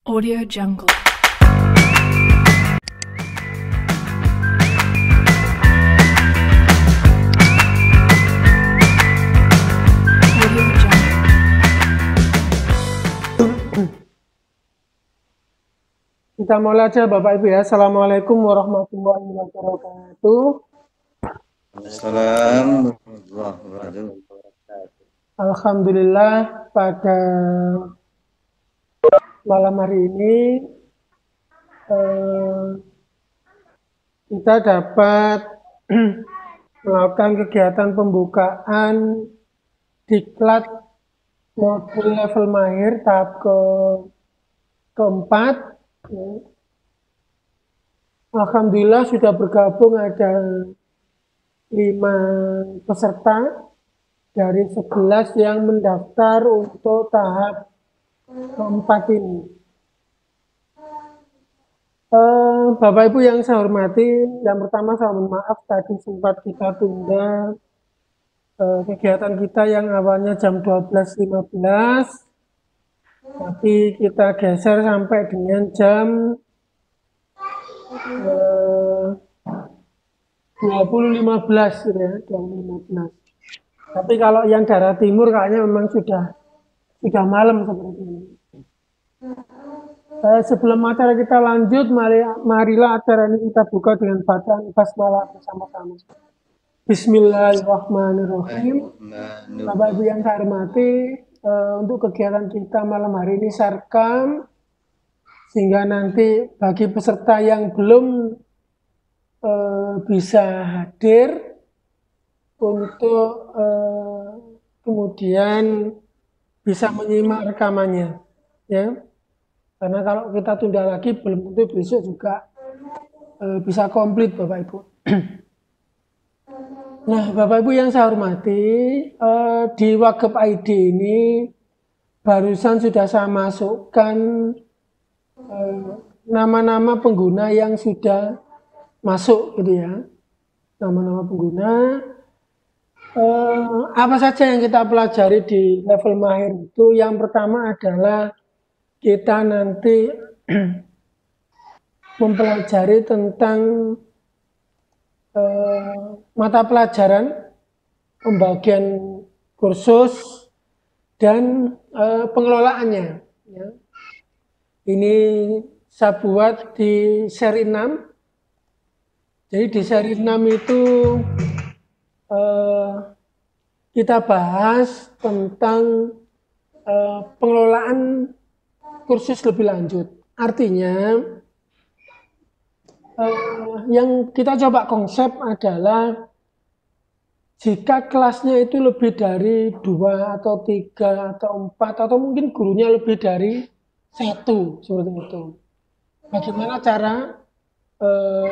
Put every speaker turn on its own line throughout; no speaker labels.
Audio Jungle. Audio Jungle.
Kita mulai aja Bapak Ibu ya. Assalamualaikum warahmatullahi wabarakatuh.
Assalamualaikum warahmatullahi wabarakatuh.
Alhamdulillah pada malam hari ini kita dapat melakukan kegiatan pembukaan diklat modul level mahir tahap keempat. Alhamdulillah sudah bergabung ada 5 peserta dari 11 yang mendaftar untuk tahap keempat ini. Bapak Ibu yang saya hormati, yang pertama saya mohon maaf tadi sempat kita tunda kegiatan kita yang awalnya jam 12.15, tapi kita geser sampai dengan jam 20.15 gitu ya, 20.15. Tapi kalau yang daerah timur kayaknya memang sudah malam seperti ini. Sebelum acara kita lanjut, marilah acara ini kita buka dengan bacaan basmalah bersama-sama. Bismillahirrahmanirrahim. Bapak Ibu yang saya hormati, untuk kegiatan kita malam hari ini sarkam, sehingga nanti bagi peserta yang belum bisa hadir untuk kemudian bisa menyimak rekamannya, ya. Karena kalau kita tunda lagi belum tentu besok juga bisa komplit Bapak Ibu. Nah Bapak Ibu yang saya hormati, di Wagep ID ini barusan sudah saya masukkan nama-nama pengguna yang sudah masuk gitu ya. Nama-nama pengguna. Apa saja yang kita pelajari di level mahir itu? Yang pertama adalah kita nanti mempelajari tentang mata pelajaran, pembagian kursus, dan pengelolaannya. Ya. Ini saya buat di seri 6. Jadi di seri 6 itu kita bahas tentang pengelolaan kursus lebih lanjut. Artinya yang kita coba konsep adalah jika kelasnya itu lebih dari 2 atau 3 atau 4 atau mungkin gurunya lebih dari 1 seperti itu. Bagaimana cara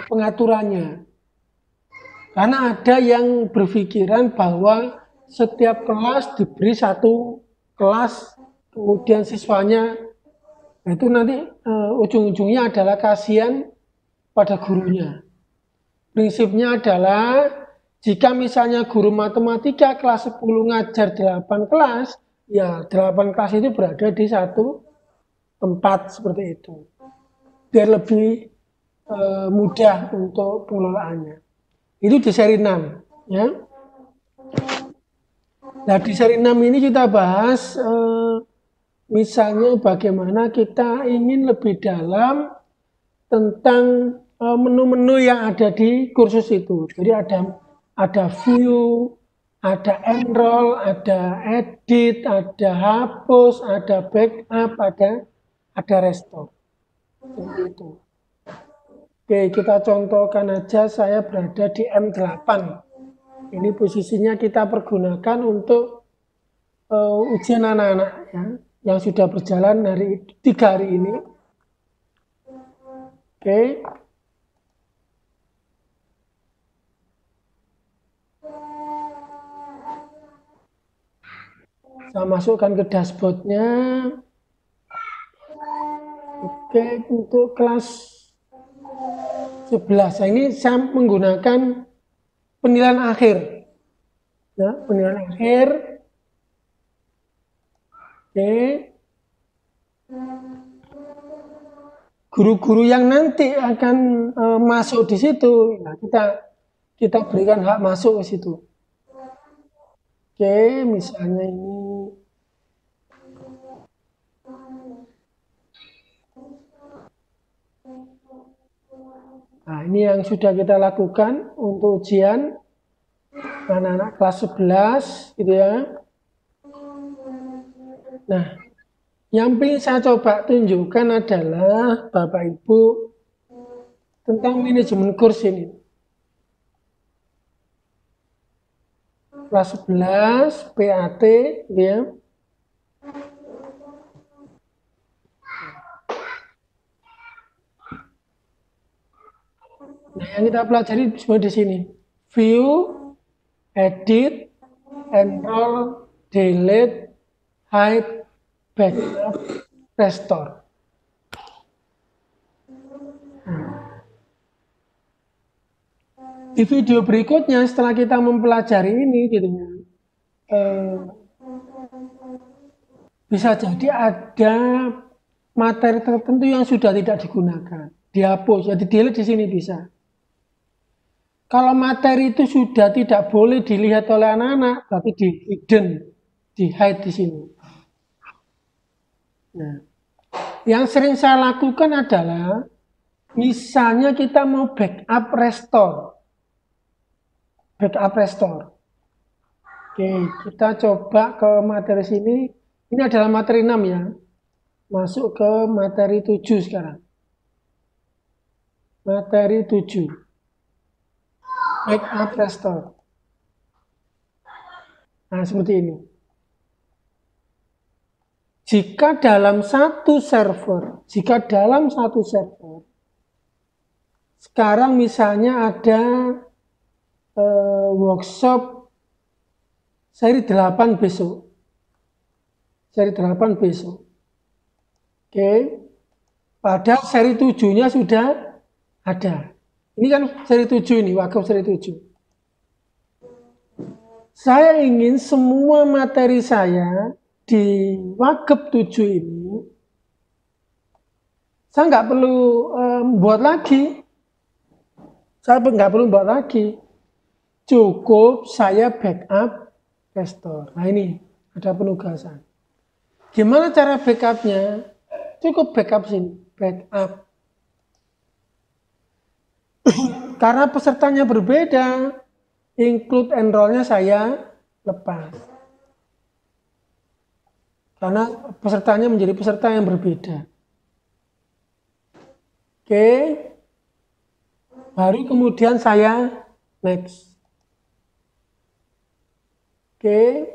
pengaturannya? Karena ada yang berpikiran bahwa setiap kelas diberi 1 kelas, kemudian siswanya itu nanti ujung-ujungnya adalah kasihan pada gurunya. Prinsipnya adalah jika misalnya guru matematika kelas 10 ngajar 8 kelas, ya 8 kelas itu berada di 1 tempat seperti itu. Biar lebih mudah untuk pengelolaannya. Itu di seri 6 ya. Nah di seri 6 ini kita bahas misalnya bagaimana kita ingin lebih dalam tentang menu-menu yang ada di kursus itu. Jadi ada view, ada enroll, ada edit, ada hapus, ada backup, ada restore. Seperti itu. Oke, kita contohkan aja saya berada di M8. Ini posisinya kita pergunakan untuk ujian anak-anak ya, yang sudah berjalan 3 hari ini. Oke. Saya masukkan ke dashboardnya. Oke, untuk kelas 11. Ini saya menggunakan penilaian akhir. Ya, penilaian akhir. Oke. guru-guru yang nanti akan masuk di situ, nah kita berikan hak masuk ke situ. Oke, misalnya ini. Nah, ini yang sudah kita lakukan untuk ujian anak-anak kelas 11 gitu ya. Nah, yang ingin saya coba tunjukkan adalah Bapak Ibu tentang manajemen kurs ini. Kelas 11 PAT gitu ya. Nah, yang kita pelajari semua di sini. View, edit, enroll, delete, hide, backup, restore. Di video berikutnya setelah kita mempelajari ini gitu ya, bisa jadi ada materi tertentu yang sudah tidak digunakan, dihapus, ya di delete di sini bisa. Kalau materi itu sudah tidak boleh dilihat oleh anak-anak, berarti di hidden, di hide di sini. Nah, yang sering saya lakukan adalah, misalnya kita mau backup restore. Backup restore. Oke, kita coba ke materi sini. Ini adalah materi 6 ya. Masuk ke materi 7 sekarang. Materi 7. Backup restore. Nah, seperti ini. Jika dalam satu server, sekarang misalnya ada workshop seri 8 besok. Oke. Padahal seri 7-nya sudah ada. Ini kan seri 7 ini, wakaf seri 7. Saya ingin semua materi saya di wakaf 7 ini, saya nggak perlu buat lagi. Cukup saya backup restore. Nah ini ada penugasan. Gimana cara backupnya? Cukup backup sini, backup. Karena pesertanya berbeda, include enroll-nya saya lepas. Karena pesertanya menjadi peserta yang berbeda. Oke. Baru kemudian saya next. Oke.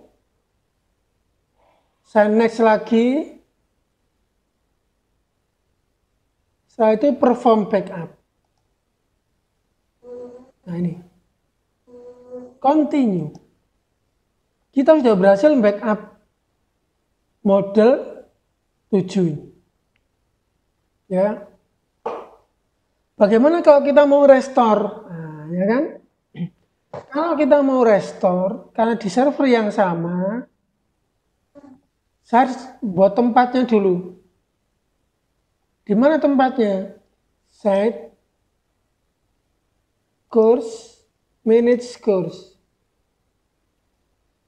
Saya next lagi. Setelah itu perform backup. Nah ini. Continue. Kita sudah berhasil backup model 7 ini. Ya. Bagaimana kalau kita mau restore? Nah, ya kan? Kalau kita mau restore, karena di server yang sama, saya harus buat tempatnya dulu. Di mana tempatnya? Set course, manage course.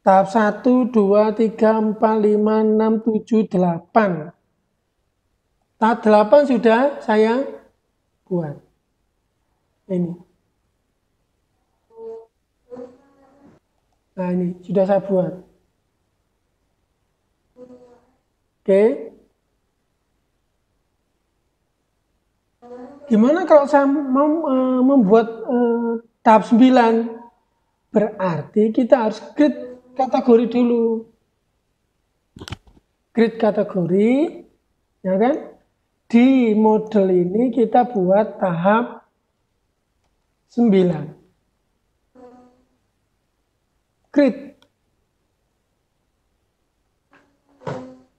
Tahap 1, 2, 3, 4, 5, 6, 7, 8. Tahap 8 sudah saya buat. Ini. Nah ini sudah saya buat. Oke. Gimana kalau saya mau membuat tahap 9? Berarti kita harus create kategori dulu. Create kategori, ya kan? Di model ini kita buat tahap 9. Create.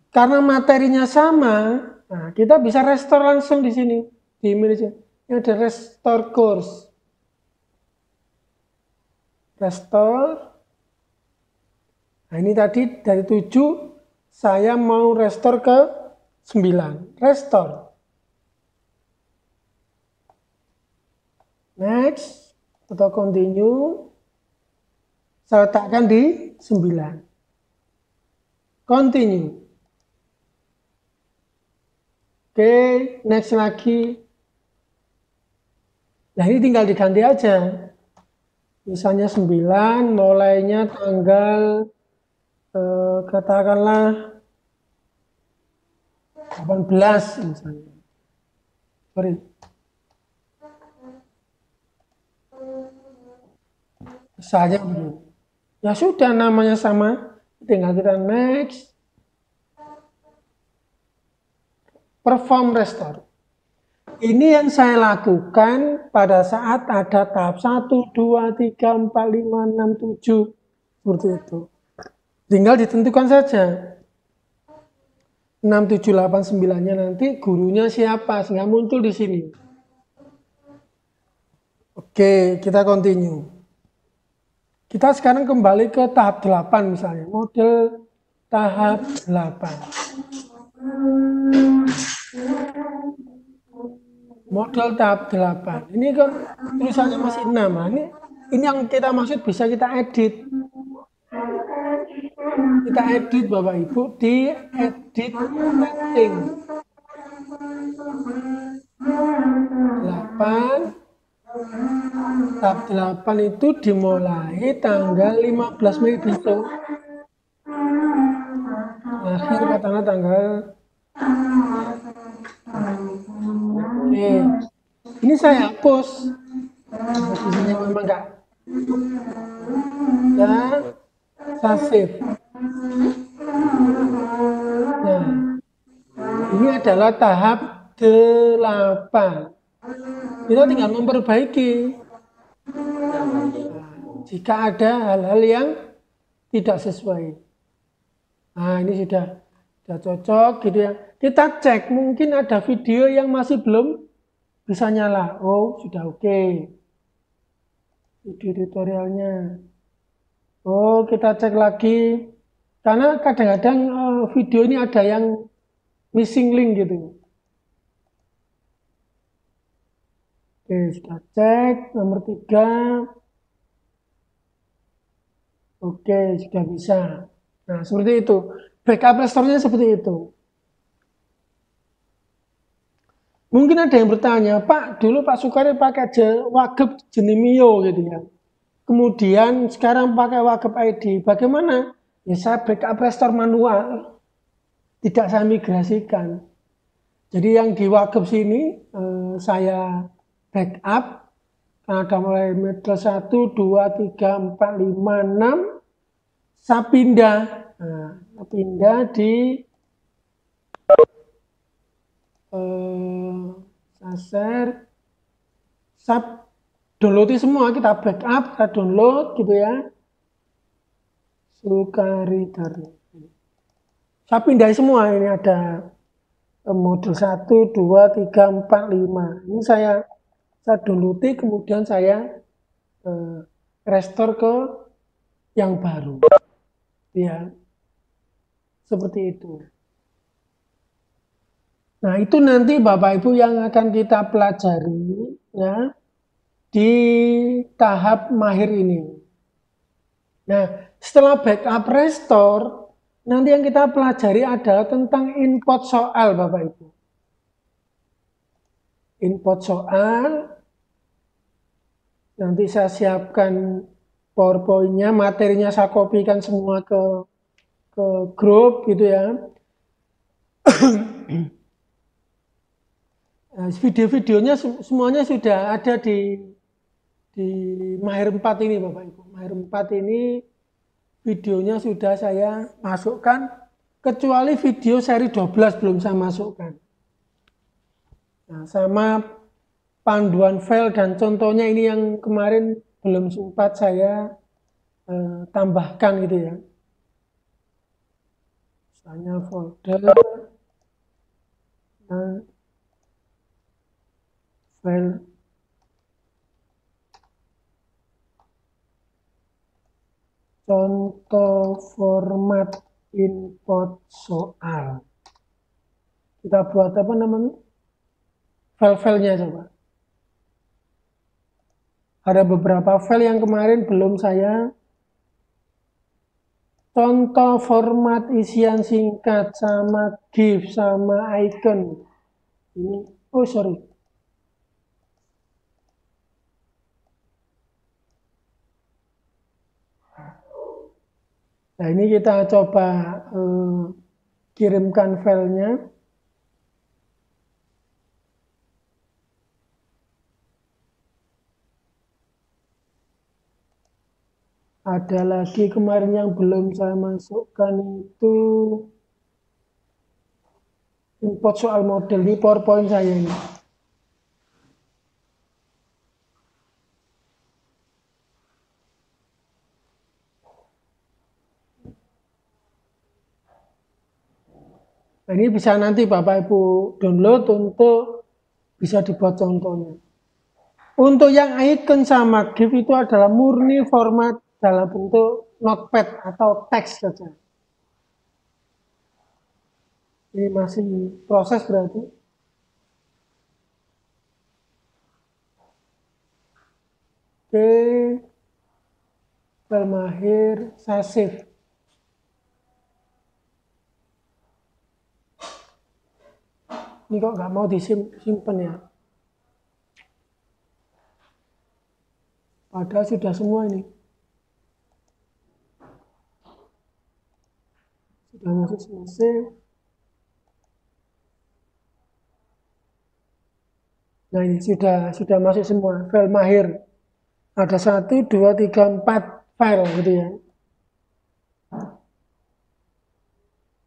Karena materinya sama, nah kita bisa restore langsung di sini. Di image ini ada restore course. Restore. Nah ini tadi dari 7 saya mau restore ke 9. Restore. Next atau continue. Saya letakkan di 9. Continue. Oke, next lagi. Nah ini tinggal diganti aja. Misalnya 9, mulainya tanggal katakanlah 18 misalnya. Sorry. Misalnya begini. Ya sudah namanya sama, tinggal kita next. Perform restore. Ini yang saya lakukan pada saat ada tahap 1, 2, 3, 4, 5, 6, 7. Seperti itu. Tinggal ditentukan saja. 6, 7, 8, 9-nya nanti gurunya siapa, sehingga muncul di sini. Oke, kita continue. Kita sekarang kembali ke tahap 8 misalnya. Model tahap 8. Model tahap 8. Ini kan tulisannya masih 6. Nah, ini yang kita maksud bisa kita edit. Kita edit Bapak Ibu di edit setting. 8. Tahap 8 itu dimulai tanggal 15 Mei besok. Akhir katakanlah tanggal. Oke. Ini saya hapus. Posisinya memang enggak. Dan saya save. Nah, ini adalah tahap 8. Kita tinggal memperbaiki. Jika ada hal-hal yang tidak sesuai. Nah, ini sudah cocok gitu ya. Kita cek, mungkin ada video yang masih belum bisa nyala. Oh, sudah oke. Video tutorialnya. Oh, kita cek lagi. Karena kadang-kadang video ini ada yang missing link gitu. Oke, sudah cek. Nomor 3. Oke, sudah bisa. Nah, seperti itu. Backup restore-nya seperti itu. Mungkin ada yang bertanya, Pak, dulu Pak Sukari pakai Wagep Jenimio gitu ya. Kemudian sekarang pakai Wagep ID. Bagaimana? Ya saya backup restore manual. Tidak saya migrasikan. Jadi yang di Wagep sini saya backup. Ada mulai model 1, 2, 3, 4, 5, 6. Saya pindah. Nah, pindah di saya share. Saya download semua, kita backup, kita download gitu ya. Sukari Darni. Saya pindah semua, ini ada model 1, 2, 3, 4, 5. Ini saya download, kemudian saya restore ke yang baru. Ya. Seperti itu. Nah, itu nanti Bapak Ibu yang akan kita pelajari ya di tahap mahir ini. Nah, setelah backup restore, nanti yang kita pelajari adalah tentang input soal Bapak Ibu. Input soal, nanti saya siapkan PowerPoint-nya, materinya saya kopikan semua ke grup gitu ya. Video-videonya semuanya sudah ada di Mahir 4 ini Bapak Ibu. Mahir 4 ini videonya sudah saya masukkan, kecuali video seri 12 belum saya masukkan. Nah, sama panduan file dan contohnya ini yang kemarin belum sempat saya tambahkan gitu ya. Misalnya folder dan file contoh format input soal. Kita buat apa namanya? File-filenya coba. Ada beberapa file yang kemarin belum saya contoh format isian singkat sama GIF sama icon. Ini, oh sorry. Nah ini kita coba kirimkan filenya. Ada lagi kemarin yang belum saya masukkan itu import soal model, ini PowerPoint saya ini. Nah, ini bisa nanti Bapak Ibu download untuk bisa dibuat contohnya. Untuk yang icon sama GIF itu adalah murni format dalam bentuk notepad atau teks saja. Ini masih proses berarti. Oke, file mahir, saya save. Ini kok nggak mau disimpan ya? Padahal sudah semua ini. Sudah masuk semua save. Nah ini sudah masuk semua file mahir. Ada 1, 2, 3, 4 file gitu ya.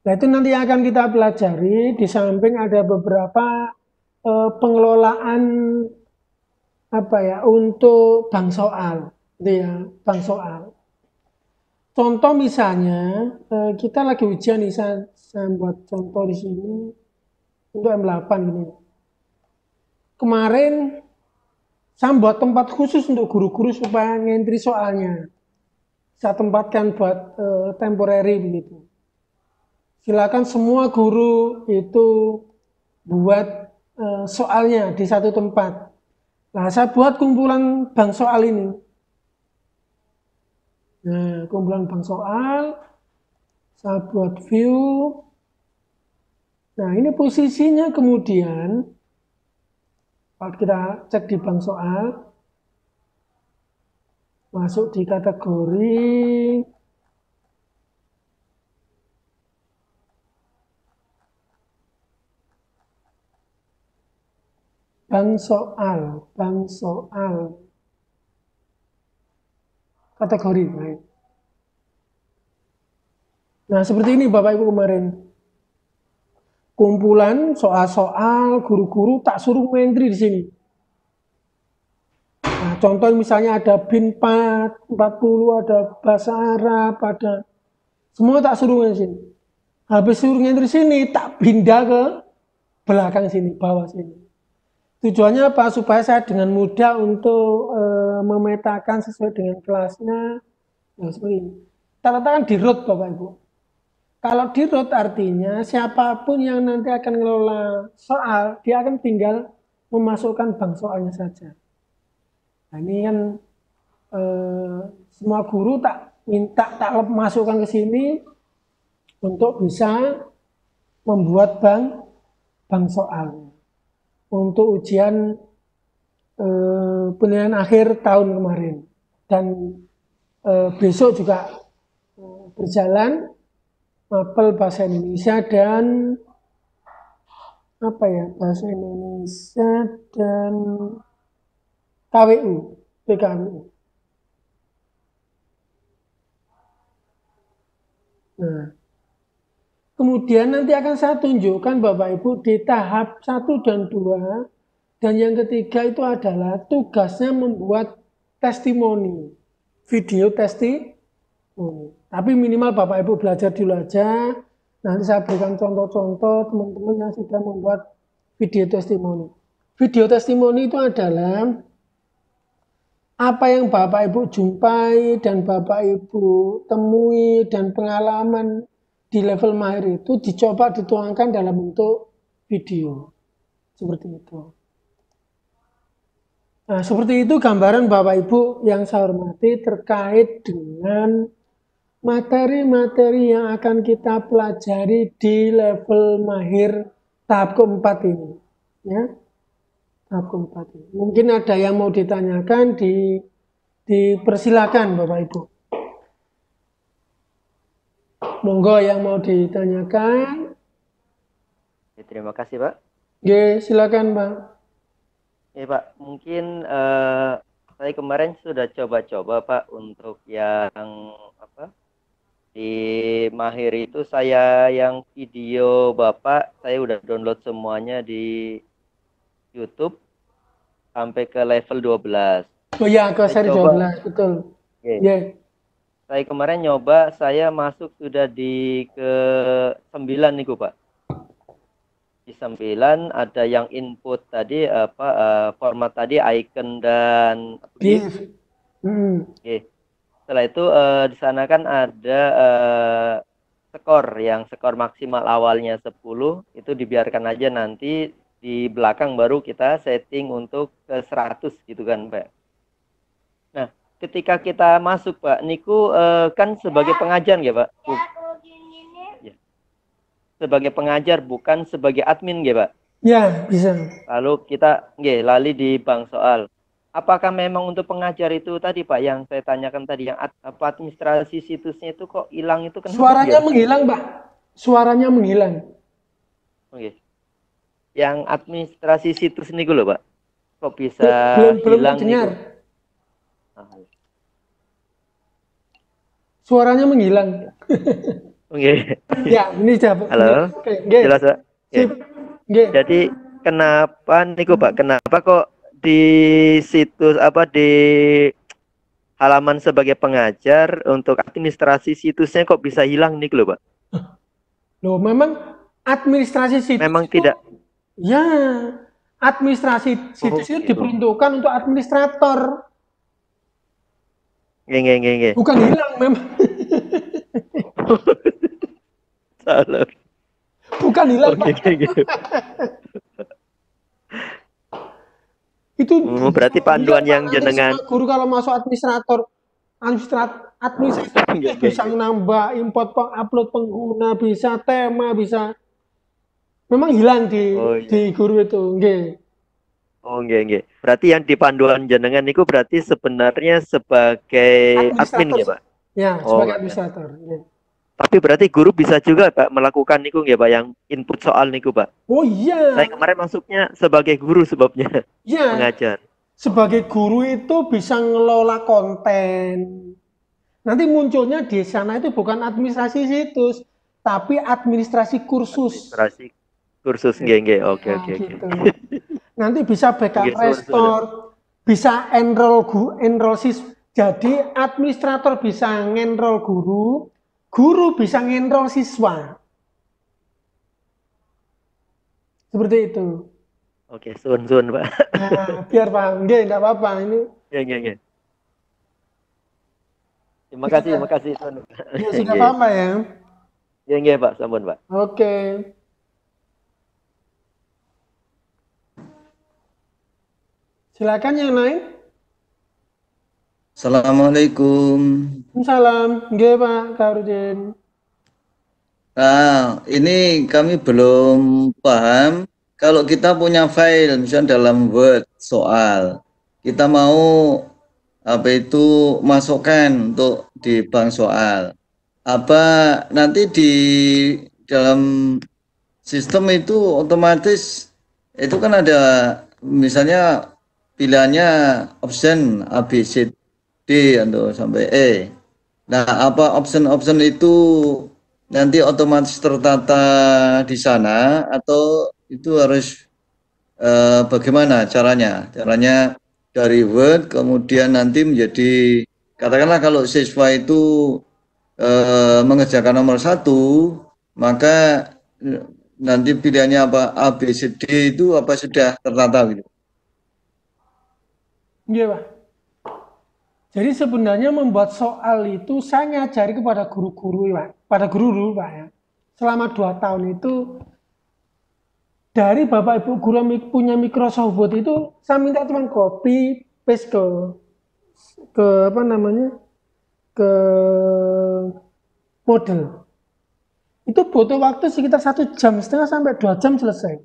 Nah itu nanti akan kita pelajari. Di samping ada beberapa pengelolaan apa ya untuk bank soal, gitu ya, bank soal. Contoh misalnya kita lagi ujian nih, saya buat contoh di sini untuk M8 ini. Kemarin saya buat tempat khusus untuk guru-guru supaya ngentri soalnya. Saya tempatkan buat temporary begitu. Silakan semua guru itu buat soalnya di satu tempat. Nah, saya buat kumpulan bank soal ini. Nah, kumpulan bank soal, saya buat view. Nah, ini posisinya kemudian, kalau kita cek di bank soal, masuk di kategori, bank soal, kategori. Nah, seperti ini Bapak Ibu kemarin. Kumpulan soal-soal guru-guru tak suruh menteri di sini. Nah, contoh misalnya ada BIN 40, ada bahasa Arab, ada semua tak suruh di sini. Habis suruh ngentri sini, tak pindah ke belakang sini, bawah sini. Tujuannya apa? Supaya saya dengan mudah untuk memetakan sesuai dengan kelasnya. Nah, seperti ini. Tanda-tanda di root Bapak Ibu. Kalau di root artinya siapapun yang nanti akan mengelola soal, dia akan tinggal memasukkan bank soalnya saja. Nah, ini kan semua guru tak masukkan ke sini untuk bisa membuat bank soal untuk ujian penilaian akhir tahun kemarin, dan besok juga berjalan mapel bahasa Indonesia dan apa ya, bahasa Indonesia dan KWU, PKWU. Nah, kemudian nanti akan saya tunjukkan Bapak Ibu di tahap 1 dan 2, dan yang ketiga itu adalah tugasnya membuat testimoni, video testimoni. Tapi minimal Bapak Ibu belajar dulu aja, nanti saya berikan contoh-contoh teman-teman yang sudah membuat video testimoni. Video testimoni itu adalah apa yang Bapak Ibu jumpai dan Bapak Ibu temui dan pengalaman di level mahir itu dicoba dituangkan dalam bentuk video. Seperti itu. Nah, seperti itu gambaran Bapak Ibu yang saya hormati terkait dengan materi-materi yang akan kita pelajari di level mahir tahap keempat ini. Ya, tahap keempat ini. Mungkin ada yang mau ditanyakan, dipersilakan Bapak Ibu. Monggo yang mau ditanyakan.
Ya, terima kasih Pak.
Oke, silakan Pak.
Ya Pak, mungkin saya kemarin sudah coba-coba Pak untuk yang apa di Mahir itu saya yang video Bapak saya udah download semuanya di YouTube sampai ke level 12.
Oh ya, ke seri
coba.
12, betul.
Oke.
Ya.
Saya kemarin nyoba, saya masuk sudah di ke 9 nih Pak. Di 9 ada yang input tadi format tadi icon dan
GIF.
Oke. Setelah itu di sana kan ada skor maksimal awalnya 10 itu dibiarkan aja, nanti di belakang baru kita setting untuk ke 100 gitu kan Pak. Nah, ketika kita masuk Pak, niku kan sebagai pengajar ya Pak. Sebagai pengajar bukan sebagai admin ya Pak.
Ya, bisa.
Lalu kita lali di bank soal. Apakah memang untuk pengajar itu tadi Pak yang saya tanyakan tadi, yang administrasi situsnya itu kok hilang itu kan?
Suaranya menghilang Pak. Suaranya menghilang.
Oke. Yang administrasi situs ini loh Pak. Kok bisa
belum
hilang
dengar. Suaranya menghilang.
Oke.
Ya, ini jawab.
Halo.
Oke,
jelas Pak. Jadi kenapa nih Pak? Kenapa kok di situs di halaman sebagai pengajar untuk administrasi situsnya kok bisa hilang nih loh Pak?
Loh, memang administrasi situs
memang
itu,
tidak.
Ya, administrasi situs itu diperuntukkan untuk administrator. Bukan hilang memang.
Salah.
Bukan hilang. Itu
berarti panduan yang jenengan
guru kalau masuk administrator bisa nambah, import, upload pengguna, bisa tema, bisa memang hilang di guru itu.
Berarti yang di panduan jenengan itu berarti sebenarnya sebagai admin ya Pak?
Ya, sebagai administrator.
Tapi berarti guru bisa juga Pak melakukan niku ya Pak, yang input soal niku Pak?
Oh iya.
Saya kemarin masuknya sebagai guru sebabnya.
Ya.
Mengajar.
Sebagai guru itu bisa ngelola konten. Nanti munculnya di sana itu bukan administrasi situs, tapi administrasi kursus.
Administrasi kursus, oke.
Nanti bisa backup restore, bisa enroll siswa. Jadi administrator bisa ngenroll guru, guru bisa ngenroll siswa. Seperti itu.
Oke, sun Pak.
Nah, biar paham, enggak apa-apa ini.
Ya. Terima kasih sun.
Ya, sudah paham Pak ya?
Ya Pak, sampun Pak.
Oke. Silakan yang lain.
Assalamualaikum.
Salam, nggih Pak Karudin.
Nah, ini kami belum paham. Kalau kita punya file, misalnya dalam Word soal, kita mau masukkan untuk di bank soal. Apa nanti di dalam sistem itu otomatis itu kan ada misalnya pilihannya option A, B, C, D atau sampai E. Nah, apa option itu nanti otomatis tertata di sana atau itu harus bagaimana caranya? Caranya dari Word kemudian nanti menjadi, katakanlah kalau siswa itu mengerjakan nomor 1, maka nanti pilihannya apa A, B, C, D itu apa sudah tertata gitu?
Iya Pak. Jadi sebenarnya membuat soal itu saya ngajari kepada guru-guru Pak. Pada guru dulu Pak ya. Selama 2 tahun itu dari Bapak Ibu guru yang punya Microsoft Word itu saya minta cuma copy paste ke apa namanya ke model. Itu butuh waktu sekitar 1,5 jam sampai 2 jam selesai.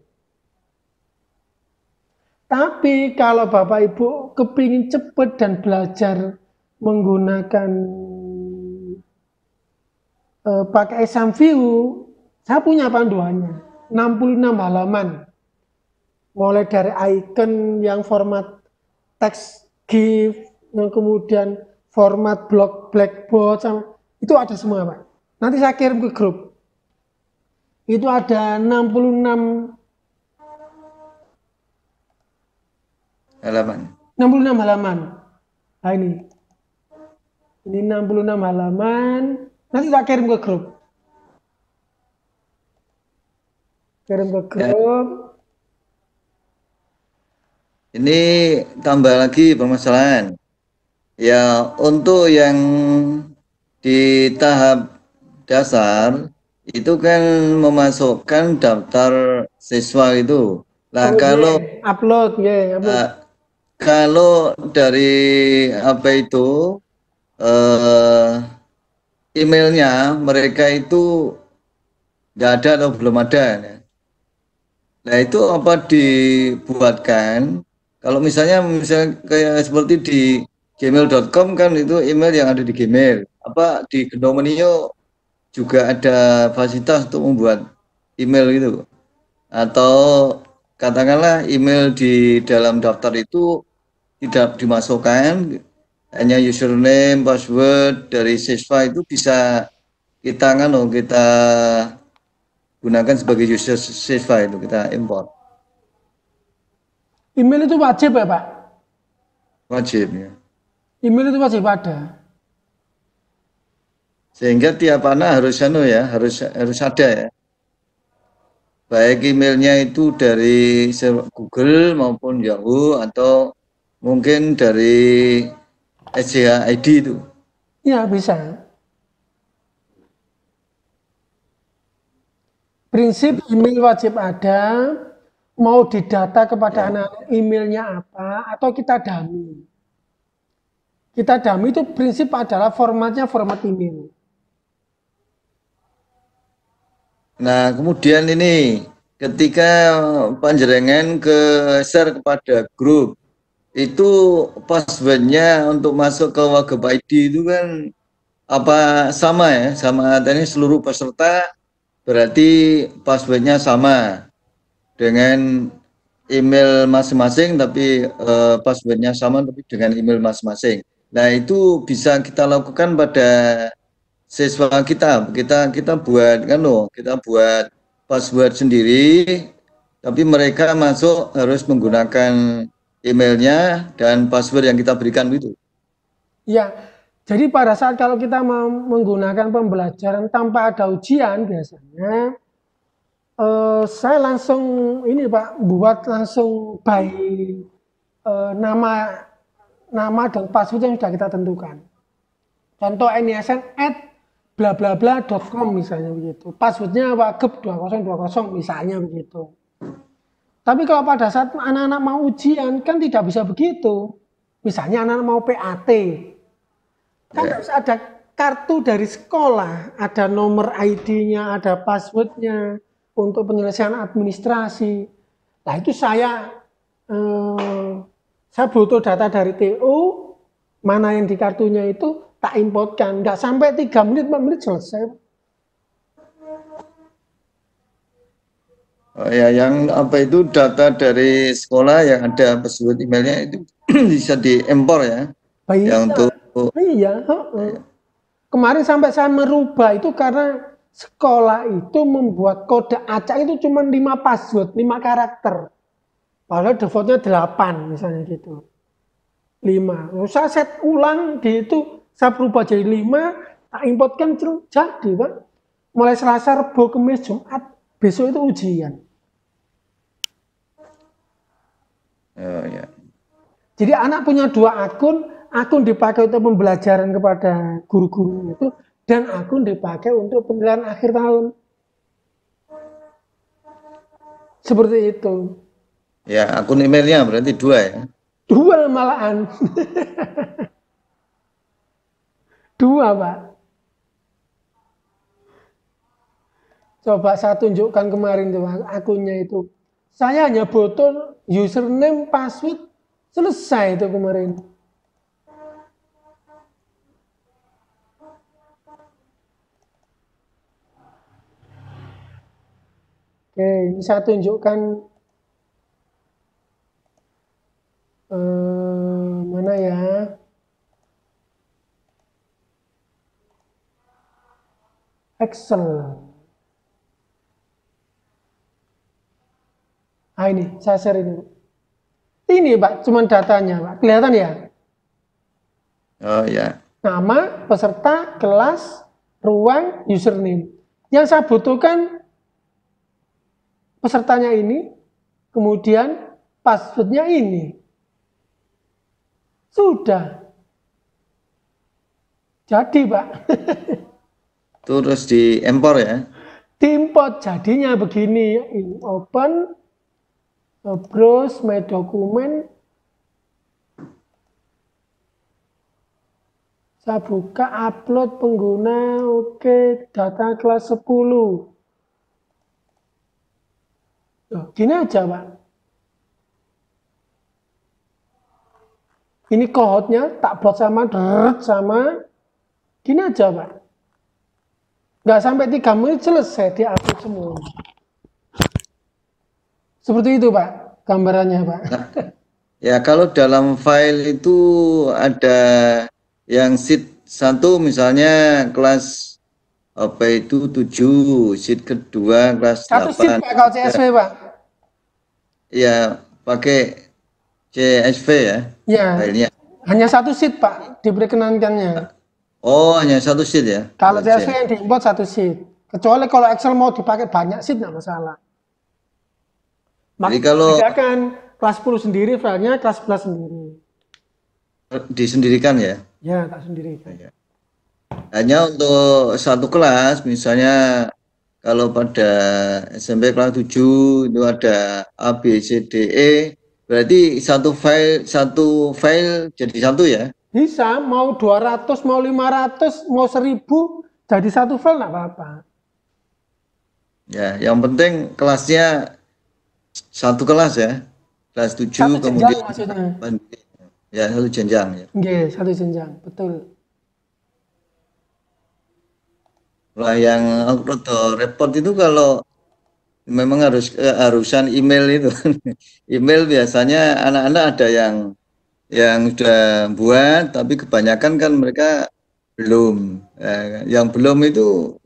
Tapi kalau Bapak Ibu kepingin cepat dan belajar menggunakan pakai Examview, saya punya panduannya. 66 halaman. Mulai dari icon yang format teks GIF, yang kemudian format blackboard, itu ada semua Pak. Nanti saya kirim ke grup. Itu ada 66
halaman.
66 halaman. Nah ini 66 halaman. Nanti saya kirim ke grup. Kirim ke grup.
Ini tambah lagi permasalahan. Ya, untuk yang di tahap dasar itu kan memasukkan daftar siswa itu. Nah,
upload.
kalau dari apa itu emailnya mereka itu nggak ada atau belum ada. Nah, itu apa dibuatkan? Kalau misalnya kayak seperti di gmail.com kan itu email yang ada di Gmail. Apa di Genomenio juga ada fasilitas untuk membuat email gitu. Atau katakanlah email di dalam daftar itu tidak dimasukkan, hanya username, password dari siswa itu bisa kita gunakan sebagai user siswa, itu kita import.
Email itu wajib ya Pak?
Wajib ya.
Email itu wajib ada.
Sehingga tiap anak harus ada ya. Baik emailnya itu dari Google maupun Yahoo atau mungkin dari SCH ID itu.
Ya bisa. Prinsip email wajib ada, mau didata kepada anak emailnya apa, atau kita dummy. Kita dummy itu prinsip adalah formatnya format email.
Nah, kemudian ini ketika panjenengan share kepada grup, itu passwordnya untuk masuk ke Wagub ID itu kan apa sama ya, sama tadi seluruh peserta, berarti passwordnya sama dengan email masing-masing, tapi passwordnya sama tapi dengan email masing-masing. Nah, itu bisa kita lakukan pada siswa kita buat kita buat password sendiri, tapi mereka masuk harus menggunakan emailnya dan password yang kita berikan itu.
Ya, jadi pada saat kalau kita mau menggunakan pembelajaran tanpa ada ujian biasanya saya langsung ini Pak, buat langsung by nama dan password yang sudah kita tentukan. Contoh nisn@blablabla.com misalnya begitu. Passwordnya Wagub 2020 misalnya begitu. Tapi kalau pada saat anak-anak mau ujian kan tidak bisa begitu. Misalnya anak-anak mau PAT, kan harus ada kartu dari sekolah, ada nomor ID-nya, ada passwordnya untuk penyelesaian administrasi. Nah itu saya butuh data dari TO, mana yang di kartunya itu tak importkan, nggak sampai 3 menit, 4 menit selesai.
Oh ya, yang apa itu data dari sekolah yang ada password emailnya itu bisa diimpor ya?
Bisa.
Untuk
iya. Kemarin sampai saya merubah itu karena sekolah itu membuat kode acak itu cuma 5 password, 5 karakter. Padahal defaultnya 8 misalnya gitu. 5. Saya set ulang di itu, saya berubah jadi 5, tak importkan jadi Pak. Mulai Selasa, Rabu, Kamis, Jumat, besok itu ujian.
oh ya.
Jadi anak punya 2 akun dipakai untuk pembelajaran kepada guru-guru itu, dan akun dipakai untuk penilaian akhir tahun. Seperti itu.
Ya, akun emailnya berarti 2 ya.
2 malahan. 2, Pak. Coba saya tunjukkan kemarin tuh akunnya itu. Saya hanya butuh username, password, selesai itu kemarin. Oke, ini saya tunjukkan mana ya? Excel. Ah ini, saya share ini. Ini Pak, cuman datanya Pak. Kelihatan ya?
Oh ya.
Nama, peserta, kelas, ruang, username. Yang saya butuhkan pesertanya ini, kemudian passwordnya ini. Sudah. Jadi Pak.
Terus diimpor ya.
Diimport jadinya begini. Open. Browse my document. Saya buka upload pengguna. Oke, data kelas 10. Gini aja Pak. Ini kohotnya tak buat sama gini aja Pak. Nggak sampai 3 menit selesai diupload semua. Seperti itu Pak, gambarannya Pak.
Nah, ya kalau dalam file itu ada yang sheet 1 misalnya kelas apa itu 7, sheet kedua kelas 8.
Satu sheet Pak kalau CSV Pak.
Ya, pakai CSV ya.
Ya,
Filenya.
hanya satu sheet Pak diperkenankannya.
Oh, hanya satu sheet ya.
Kalau CSV yang diimport satu sheet. Kecuali kalau Excel mau dipakai banyak sheet nggak masalah.
Jadi kalau
Bedakan kelas 10 sendiri, filenya kelas 11 sendiri.
disendirikan ya.
Ya, tak sendiri.
Hanya untuk satu kelas, misalnya kalau pada SMP kelas 7 itu ada A, B, C, D, E, berarti satu file jadi satu ya?
Bisa, mau 200, mau 500, mau 1000, jadi satu file nggak apa-apa.
Ya, yang penting kelasnya satu kelas ya, kelas 7
Satu jenjang
kemudian
maksudnya.
ya satu jenjang ya.
Oke, satu jenjang, betul.
Lah yang repot itu kalau memang harusan email itu. Email biasanya anak-anak ada yang sudah buat, tapi kebanyakan kan mereka belum. Yang belum itu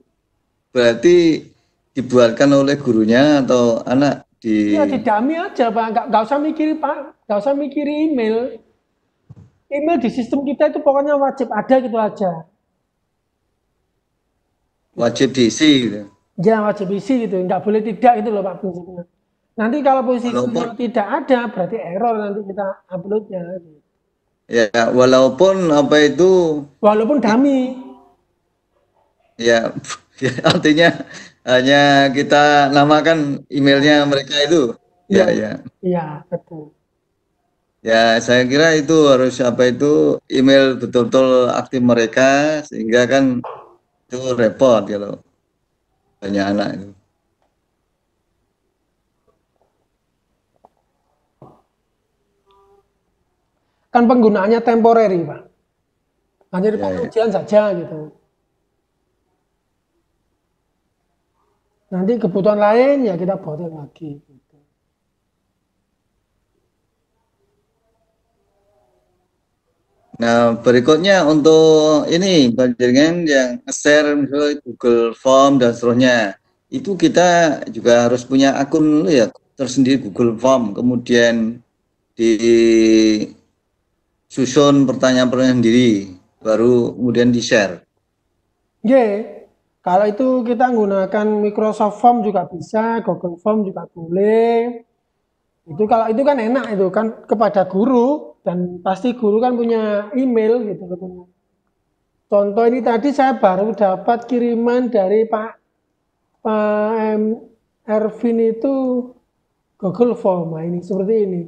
berarti dibuatkan oleh gurunya atau anak di.
Ya, di dummy aja Pak, nggak usah mikir Pak, nggak usah mikir email. Email di sistem kita itu pokoknya wajib ada gitu aja.
Wajib diisi gitu.
Ya, wajib isi gitu, nggak boleh tidak itu loh Pak prinsipnya. Nanti kalau posisinya tidak ada, berarti error nanti kita uploadnya.
Ya, walaupun apa itu.
Walaupun dummy.
Ya, artinya hanya kita namakan emailnya mereka itu. Ya, ya.
Iya, betul.
Ya, saya kira itu harus apa itu email betul-betul aktif mereka sehingga kan itu repot kalau banyak anak itu.
Kan penggunaannya temporary, Pak. Hanya di
Ya, ya.
pengujian saja gitu. Nanti kebutuhan lain ya kita buatin lagi. Gitu.
Nah, berikutnya untuk ini panjenengan yang share misalnya Google Form dan seterusnya. Itu kita juga harus punya akun ya tersendiri Google Form, kemudian disusun pertanyaan-pertanyaan sendiri, baru kemudian di-share.
Kalau itu kita menggunakan Microsoft Form juga bisa, Google Form juga boleh. Itu kalau itu kan enak itu kan kepada guru dan pasti guru kan punya email gitu. Contoh ini tadi saya baru dapat kiriman dari Pak Ervin itu Google Form. Nah, ini seperti ini.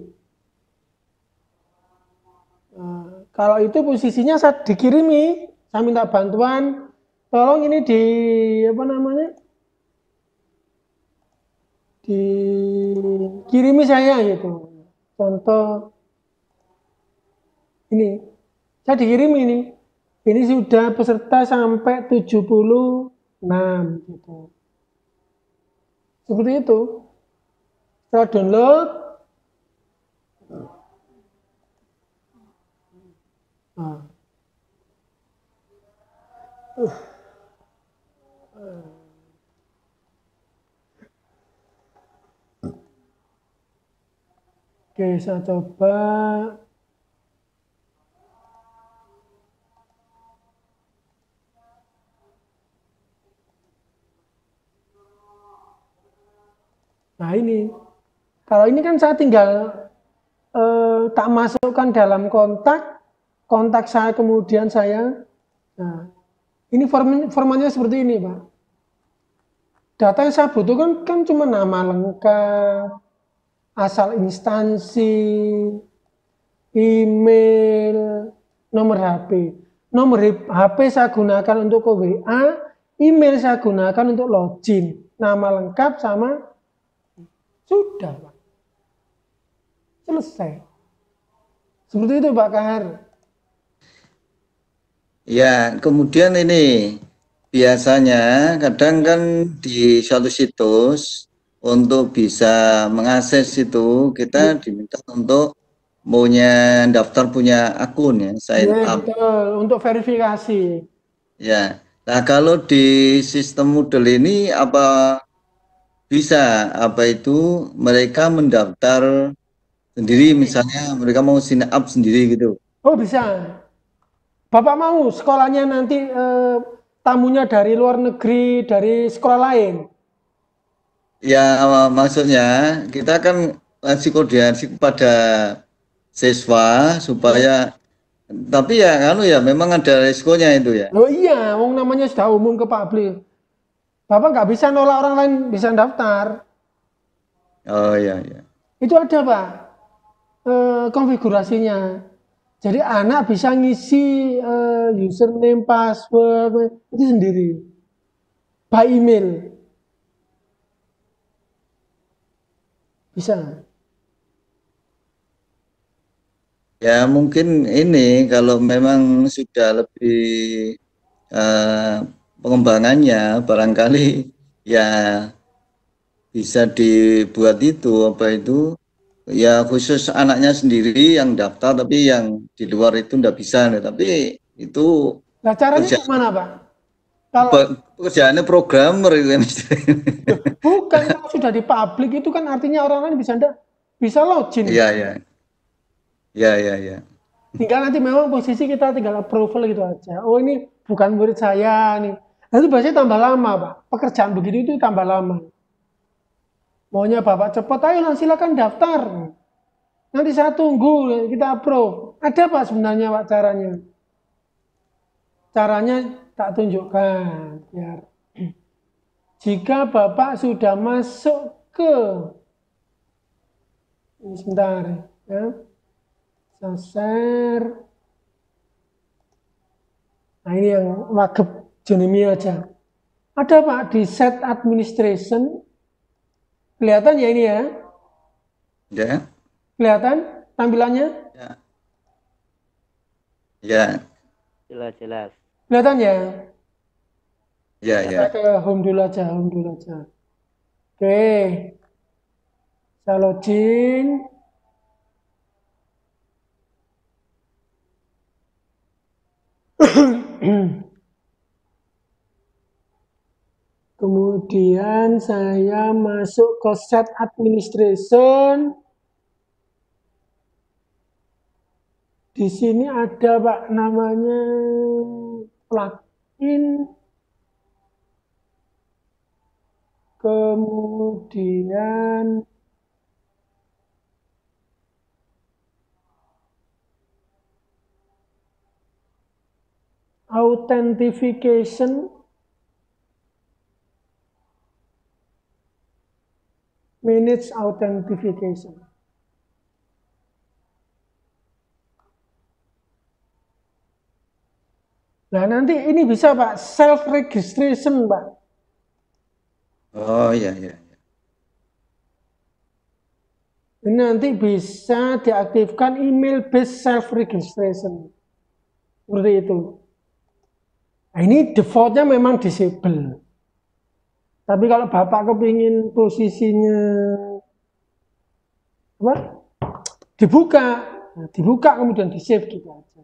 Nah, kalau itu posisinya saya dikirimi, saya minta bantuan, tolong ini di apa namanya, dikirimi saya gitu. Contoh ini, saya dikirim ini sudah peserta sampai 76 gitu. Seperti itu. Setelah download, nah, oke, saya coba. Nah ini, kalau ini kan saya tinggal tak masukkan dalam kontak saya kemudian saya. Nah, ini formatnya seperti ini, Pak. Data yang saya butuhkan kan cuma nama lengkap, asal instansi, email, nomor HP. Nomor HP saya gunakan untuk ke WA, email saya gunakan untuk login. Nama lengkap sama sudah, Pak. Selesai. Seperti itu, Pak Kahar.
Ya, kemudian ini biasanya kadang kan di suatu situs untuk bisa mengakses itu kita diminta untuk punya akun ya, sign
Ya,
up.
betul. Untuk verifikasi.
Ya. Nah, kalau di sistem Moodle ini apa bisa itu mereka mendaftar sendiri, misalnya mereka mau sign up sendiri gitu.
Oh, bisa. Bapak mau sekolahnya nanti tamunya dari luar negeri, dari sekolah lain?
Ya, maksudnya kita kan ngasih koordinasi kepada siswa supaya, tapi ya memang ada resikonya itu ya.
Loh iya, wong namanya sudah umum ke publik. Bapak nggak bisa nolak orang lain bisa daftar.
Oh iya iya.
Itu ada, Pak, konfigurasinya. Jadi anak bisa ngisi username, password itu sendiri. By email. Bisa.
Ya mungkin ini kalau memang sudah lebih eh, pengembangannya barangkali ya bisa dibuat itu ya khusus anaknya sendiri yang daftar, tapi yang di luar itu enggak bisa. Tapi itu
Nah, caranya
kerja,
gimana, Pak? Kalau
pekerjaannya programmer itu kan.
bukan, kalau sudah di publik itu kan artinya orang lain bisa login.
Iya iya iya iya iya.
Tinggal nanti memang posisi kita tinggal approval gitu aja. Oh, ini bukan murid saya nih. Nah, itu biasanya tambah lama, Pak. Pekerjaan begitu itu tambah lama. Maunya Bapak cepat, ayo silakan daftar. Nanti saya tunggu, kita approve. Ada, Pak, sebenarnya, Pak, caranya. Caranya tak tunjukkan. Biar jika Bapak sudah masuk ke, ini sebentar ya, saya share. Nah, ini yang wagep Jonimi aja. Ada, Pak, di set administration. Kelihatan ya ini ya?
Ya.
Kelihatan tampilannya?
Ya. Ya.
Jelas-jelas.
Kelihatan ya?
Ya
Kita
ya.
ke home dulu aja, home dulu aja. Oke. Saya login. Kemudian saya masuk ke set administration. Di sini ada, Pak, namanya plugin. Kemudian authentication. manage authentication. Nah, nanti ini bisa Pak, self registration Pak.
Oh iya iya.
Ini nanti bisa diaktifkan email based self registration. Seperti itu. Nah, ini defaultnya memang disable. Tapi kalau Bapak kepingin posisinya apa? Dibuka, nah, dibuka kemudian di save gitu aja.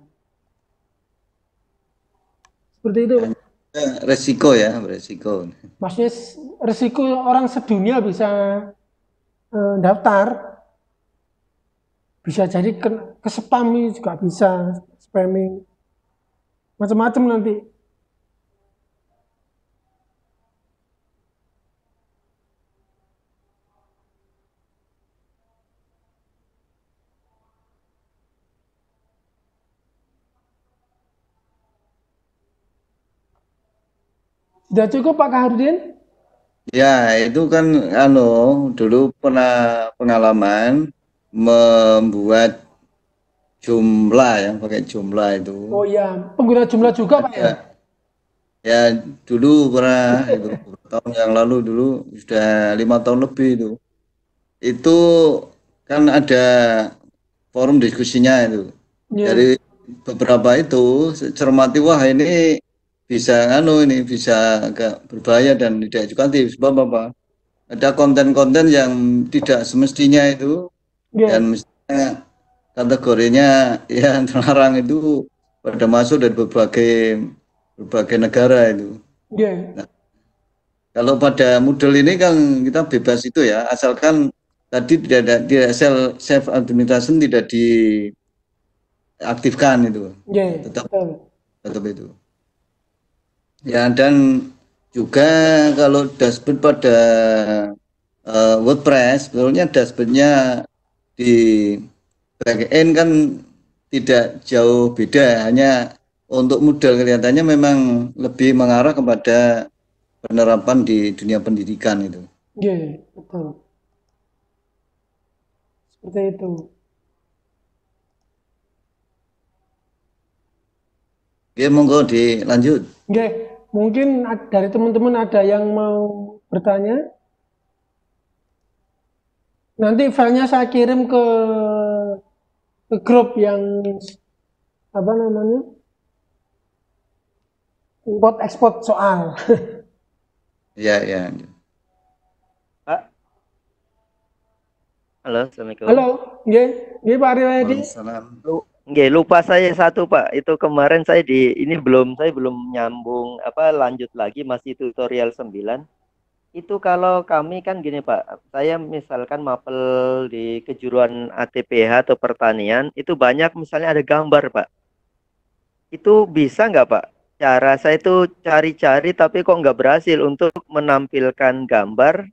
Seperti itu.
Resiko ya, resiko.
Maksudnya resiko orang sedunia bisa daftar, bisa jadi ke spam juga bisa, spamming, macam-macam nanti. Sudah cukup Pak Kaharudin?
Ya, itu kan dulu pernah pengalaman membuat jumlah yang pakai jumlah itu.
Oh iya, pengguna jumlah juga Pak ya?
Ya, dulu pernah itu beberapa tahun yang lalu dulu sudah 5 tahun lebih itu. Itu kan ada forum diskusinya itu.
Iya.
Dari beberapa itu cermati wah ini bisa ini bisa agak berbahaya dan tidak edukatif sebab apa? Ada konten-konten yang tidak semestinya itu
Iya.
dan mestinya kategorinya yang terlarang itu pada masuk dari berbagai negara itu.
Iya.
Kalau pada model ini kan kita bebas itu ya, asalkan tadi tidak self administration tidak diaktifkan itu,
Iya.
tetap
Betul.
itu. Ya dan juga kalau dashboard pada WordPress, sebetulnya dashboardnya di backend kan tidak jauh beda, hanya untuk model kelihatannya memang lebih mengarah kepada penerapan di dunia pendidikan itu.
Iya, betul. Seperti itu.
Oke, monggo dilanjut.
Oke, mungkin dari teman-teman ada yang mau bertanya? Nanti filenya saya kirim ke grup yang apa namanya? Import ekspor soal.
Ya, ya.
Pak. Halo, Assalamualaikum.
Halo, nggih Pak Riwayadi.
Waalaikumsalam.
Nggih, lupa saya satu Pak. Itu kemarin saya belum nyambung lanjut lagi masih tutorial 9. Itu kalau kami kan gini Pak, saya misalkan mapel di kejuruan ATPH atau pertanian, itu banyak misalnya ada gambar Pak. Itu bisa nggak Pak? Cara saya itu cari-cari tapi kok nggak berhasil untuk menampilkan gambar,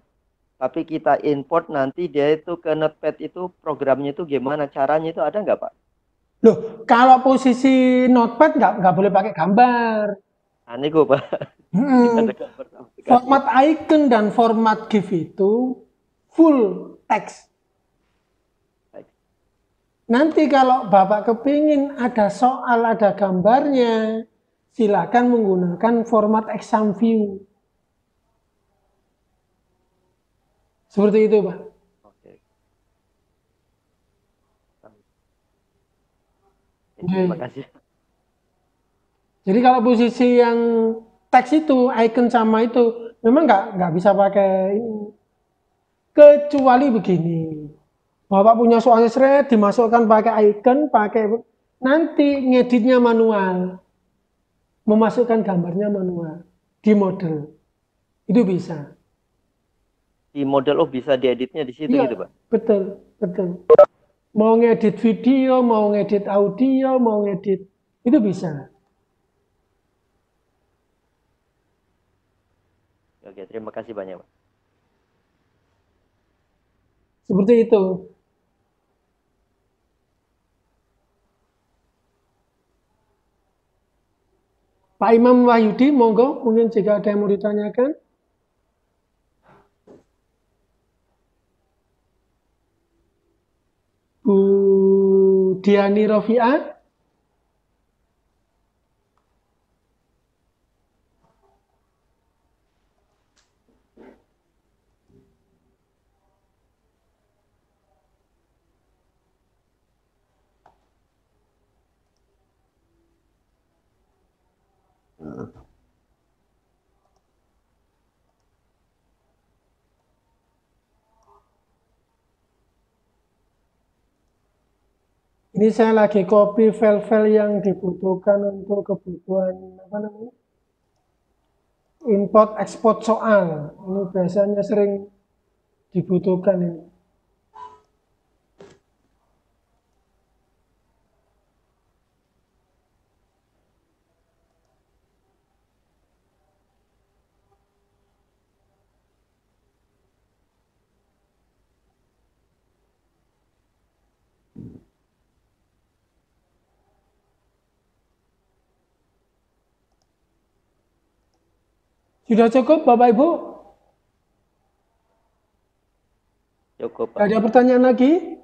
tapi kita import nanti dia itu ke Notepad itu programnya itu gimana caranya itu ada nggak Pak?
Loh, kalau posisi notepad nggak boleh pakai gambar.
Aneh kok Pak. Ada gambar aplikasi.
Format icon dan format GIF itu full text. Nanti kalau Bapak kepingin ada soal, ada gambarnya, silakan menggunakan format exam view. Seperti itu, Pak.
Oke. Terima kasih.
Jadi kalau posisi yang teks itu, icon sama itu, memang nggak bisa pakai ini. Kecuali begini, Bapak punya soalnya seret, dimasukkan pakai icon, nanti ngeditnya manual, memasukkan gambarnya manual di model, itu bisa.
Di model bisa dieditnya di situ
Iya,
gitu Pak?
betul. Mau ngedit video, mau ngedit audio, mau ngedit, itu bisa.
Oke, terima kasih banyak Pak.
Seperti itu. Pak Imam Wahyudi, monggo, mungkin jika ada yang mau ditanyakan. Bu Diani Rofiah. Ini saya lagi copy file-file yang dibutuhkan untuk kebutuhan apa namanya? Import ekspor soal. Ini biasanya sering dibutuhkan ini. Sudah cukup Bapak Ibu?
Cukup, Pak.
Ada pertanyaan lagi?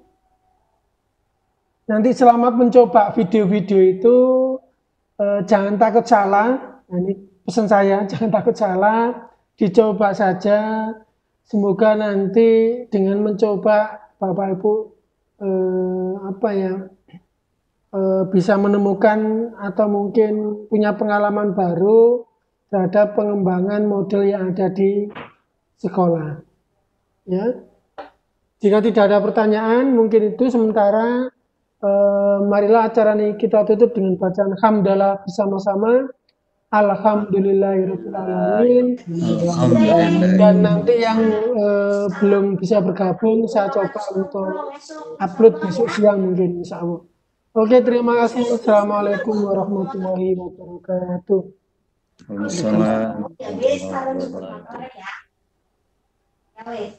Nanti selamat mencoba video-video itu, jangan takut salah. Nah, ini pesan saya, jangan takut salah, dicoba saja. Semoga nanti dengan mencoba Bapak Ibu bisa menemukan atau mungkin punya pengalaman baru terhadap pengembangan model yang ada di sekolah. Ya. Jika tidak ada pertanyaan, mungkin itu sementara. Marilah acara ini kita tutup dengan bacaan hamdalah bersama-sama. Alhamdulillahirrahmanirrahim. Dan nanti yang belum bisa bergabung, saya coba untuk upload besok siang mungkin, insya Allah. Oke, terima kasih. Assalamualaikum warahmatullahi wabarakatuh.
Waalaikumsalam.
Ya wes, kalau nyebut motornya ya. Ya wes.